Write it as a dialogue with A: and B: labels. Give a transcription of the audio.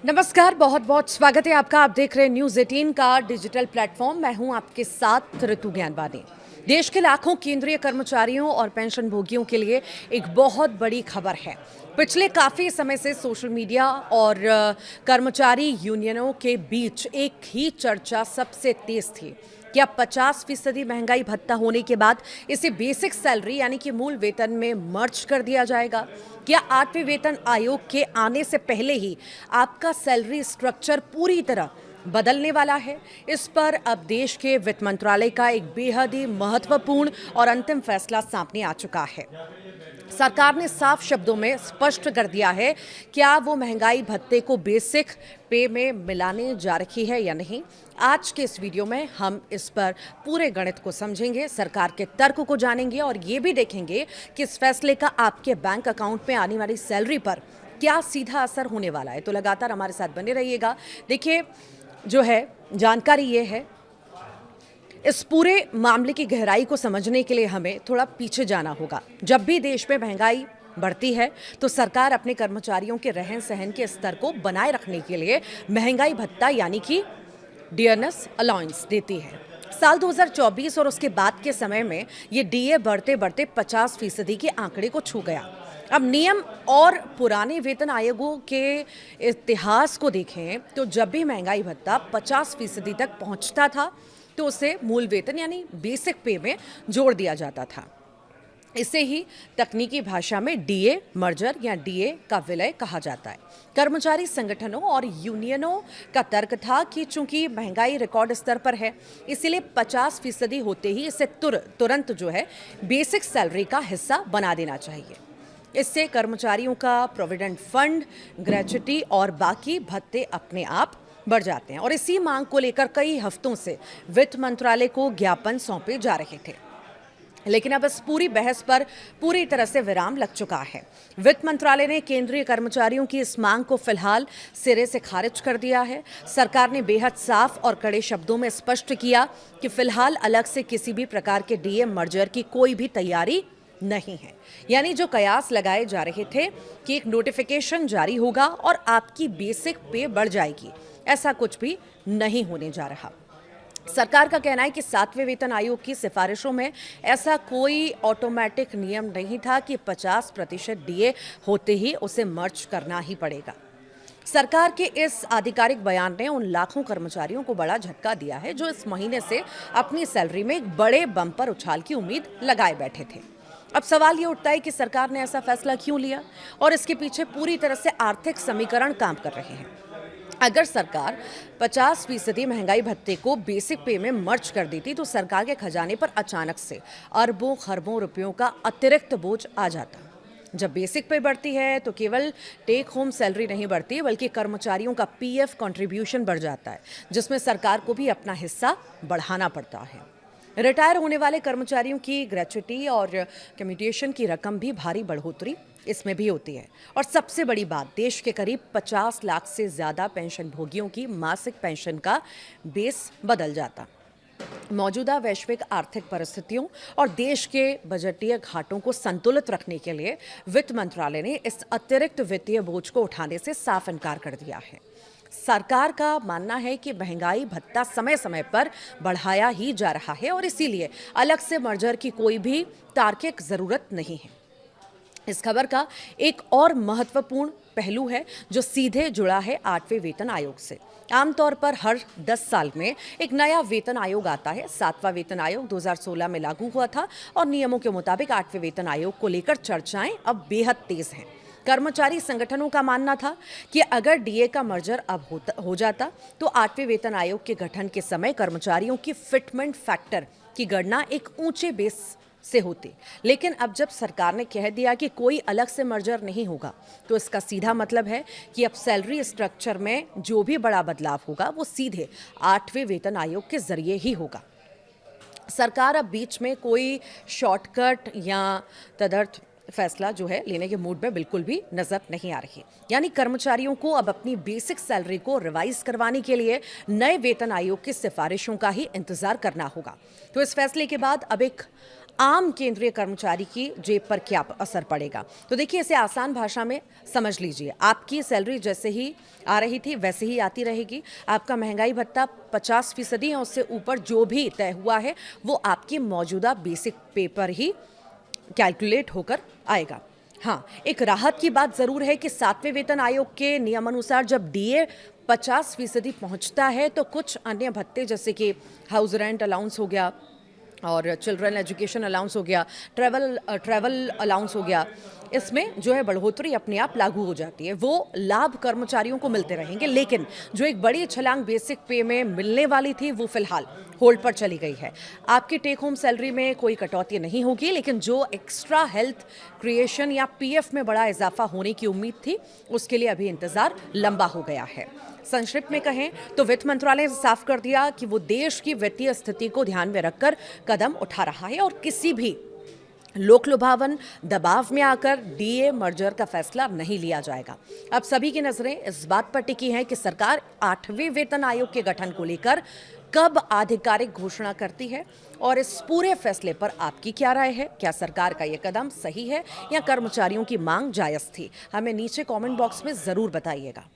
A: नमस्कार, बहुत बहुत स्वागत है आपका। आप देख रहे हैं न्यूज़ 18 का डिजिटल प्लेटफॉर्म। मैं हूं आपके साथ ऋतु ज्ञानवानी। देश के लाखों केंद्रीय कर्मचारियों और पेंशन भोगियों के लिए एक बहुत बड़ी खबर है। पिछले काफ़ी समय से सोशल मीडिया और कर्मचारी यूनियनों के बीच एक ही चर्चा सबसे तेज थी कि अब 50% महंगाई भत्ता होने के बाद इसे बेसिक सैलरी यानी कि मूल वेतन में मर्ज कर दिया जाएगा। क्या 8वें वेतन आयोग के आने से पहले ही आपका सैलरी स्ट्रक्चर पूरी तरह बदलने वाला है? इस पर अब देश के वित्त मंत्रालय का एक बेहद ही महत्वपूर्ण और अंतिम फैसला सामने आ चुका है। सरकार ने साफ शब्दों में स्पष्ट कर दिया है क्या वो महंगाई भत्ते को बेसिक पे में मिलाने जा रही है या नहीं। आज के इस वीडियो में हम इस पर पूरे गणित को समझेंगे, सरकार के तर्क को जानेंगे और ये भी देखेंगे कि इस फैसले का आपके बैंक अकाउंट में आने वाली सैलरी पर क्या सीधा असर होने वाला है। तो लगातार हमारे साथ बने रहिएगा। देखिए, जो है जानकारी ये है, इस पूरे मामले की गहराई को समझने के लिए हमें थोड़ा पीछे जाना होगा। जब भी देश में महंगाई बढ़ती है तो सरकार अपने कर्मचारियों के रहन सहन के स्तर को बनाए रखने के लिए महंगाई भत्ता यानी कि डियरनेस अलाउंस देती है। साल 2024 और उसके बाद के समय में ये डीए बढ़ते बढ़ते 50% के आंकड़े को छू गया। अब नियम और पुराने वेतन आयोगों के इतिहास को देखें तो जब भी महंगाई भत्ता 50% तक पहुंचता था तो उसे मूल वेतन यानी बेसिक पे में जोड़ दिया जाता था। इसे ही तकनीकी भाषा में डीए मर्जर या डीए का विलय कहा जाता है। कर्मचारी संगठनों और यूनियनों का तर्क था कि चूंकि महंगाई रिकॉर्ड स्तर पर है, इसीलिए 50% होते ही इसे तुरंत जो है बेसिक सैलरी का हिस्सा बना देना चाहिए। इससे कर्मचारियों का प्रोविडेंट फंड, ग्रेच्युटी और बाकी भत्ते अपने आप बढ़ जाते हैं। और इसी मांग को लेकर कई हफ्तों से वित्त मंत्रालय को ज्ञापन सौंपे जा रहे थे, लेकिन अब इस पूरी बहस पर पूरी तरह से विराम लग चुका है। वित्त मंत्रालय ने केंद्रीय कर्मचारियों की इस मांग को फिलहाल सिरे से खारिज कर दिया है। सरकार ने बेहद साफ और कड़े शब्दों में स्पष्ट किया कि फिलहाल अलग से किसी भी प्रकार के डीए मर्जर की कोई भी तैयारी नहीं है। यानी जो कयास लगाए जा रहे थे कि एक नोटिफिकेशन जारी होगा और आपकी बेसिक पे बढ़ जाएगी, ऐसा कुछ भी नहीं होने जा रहा। सरकार का कहना है कि 7वें वेतन आयोग की सिफारिशों में ऐसा कोई ऑटोमेटिक नियम नहीं था कि 50% डीए होते ही उसे मर्ज करना ही पड़ेगा। सरकार के इस आधिकारिक बयान ने उन लाखों कर्मचारियों को बड़ा झटका दिया है जो इस महीने से अपनी सैलरी में एक बड़े बम्पर उछाल की उम्मीद लगाए बैठे थे। अब सवाल ये उठता है कि सरकार ने ऐसा फैसला क्यों लिया और इसके पीछे पूरी तरह से आर्थिक समीकरण काम कर रहे हैं। अगर सरकार 50% महंगाई भत्ते को बेसिक पे में मर्ज कर देती तो सरकार के खजाने पर अचानक से अरबों खरबों रुपयों का अतिरिक्त बोझ आ जाता। जब बेसिक पे बढ़ती है तो केवल टेक होम सैलरी नहीं बढ़ती बल्कि कर्मचारियों का पीएफ कंट्रीब्यूशन बढ़ जाता है, जिसमें सरकार को भी अपना हिस्सा बढ़ाना पड़ता है। रिटायर होने वाले कर्मचारियों की ग्रेच्युटी और कम्यूटेशन की रकम भी भारी बढ़ोतरी इसमें भी होती है। और सबसे बड़ी बात, देश के करीब 50 लाख से ज़्यादा पेंशन भोगियों की मासिक पेंशन का बेस बदल जाता। मौजूदा वैश्विक आर्थिक परिस्थितियों और देश के बजटीय घाटों को संतुलित रखने के लिए वित्त मंत्रालय ने इस अतिरिक्त वित्तीय बोझ को उठाने से साफ इनकार कर दिया है। सरकार का मानना है कि महंगाई भत्ता समय समय पर बढ़ाया ही जा रहा है और इसीलिए अलग से मर्जर की कोई भी तार्किक जरूरत नहीं है। इस खबर का एक और महत्वपूर्ण पहलू है जो सीधे जुड़ा है 8वें वेतन आयोग से। आमतौर पर हर 10 साल में एक नया वेतन आयोग आता है। 7वां वेतन आयोग 2016 में लागू हुआ था और नियमों के मुताबिक 8वें वेतन आयोग को लेकर चर्चाएं अब बेहद तेज हैं। कर्मचारी संगठनों का मानना था कि अगर डीए का मर्जर अब हो जाता तो 8वें वेतन आयोग के गठन के समय कर्मचारियों की फिटमेंट फैक्टर की गणना एक ऊंचे बेस से होती। लेकिन अब जब सरकार ने कह दिया कि कोई अलग से मर्जर नहीं होगा तो इसका सीधा मतलब है कि अब सैलरी स्ट्रक्चर में जो भी बड़ा बदलाव होगा वो सीधे 8वें वेतन आयोग के जरिए ही होगा। सरकार अब बीच में कोई शॉर्टकट या तदर्थ फैसला जो है लेने के मूड में बिल्कुल भी नजर नहीं आ रही। यानी कर्मचारियों को अब अपनी बेसिक सैलरी को रिवाइज करवाने के लिए नए वेतन आयोग की सिफारिशों का ही इंतजार करना होगा। तो इस फैसले के बाद अब एक आम केंद्रीय कर्मचारी की जेब पर क्या असर पड़ेगा। तो देखिए, इसे आसान भाषा में समझ लीजिए। आपकी सैलरी जैसे ही आ रही थी वैसे ही आती रहेगी। आपका महंगाई भत्ता 50% या उससे ऊपर जो भी तय हुआ है वो आपकी मौजूदा बेसिक पे पर ही कैलकुलेट होकर आएगा। हाँ, एक राहत की बात ज़रूर है कि 7वें वेतन आयोग के नियमानुसार जब डीए 50% पहुंचता है तो कुछ अन्य भत्ते जैसे कि हाउस रेंट अलाउंस हो गया और चिल्ड्रन एजुकेशन अलाउंस हो गया, ट्रैवल अलाउंस हो गया, इसमें जो है बढ़ोतरी अपने आप लागू हो जाती है। वो लाभ कर्मचारियों को मिलते रहेंगे, लेकिन जो एक बड़ी छलांग बेसिक पे में मिलने वाली थी वो फिलहाल होल्ड पर चली गई है। आपकी टेक होम सैलरी में कोई कटौती नहीं होगी, लेकिन जो एक्स्ट्रा हेल्थ क्रिएशन या पीएफ में बड़ा इजाफा होने की उम्मीद थी उसके लिए अभी इंतजार लंबा हो गया है। संक्षिप्त में कहें तो वित्त मंत्रालय ने साफ कर दिया कि वो देश की वित्तीय स्थिति को ध्यान में रखकर कदम उठा रहा है और किसी भी लोक लुभावन दबाव में आकर डीए मर्जर का फैसला नहीं लिया जाएगा। अब सभी की नजरें इस बात पर टिकी हैं कि सरकार 8वें वेतन आयोग के गठन को लेकर कब आधिकारिक घोषणा करती है और इस पूरे फैसले पर आपकी क्या राय है। क्या सरकार का यह कदम सही है या कर्मचारियों की मांग जायज थी? हमें नीचे कमेंट बॉक्स में जरूर बताइएगा।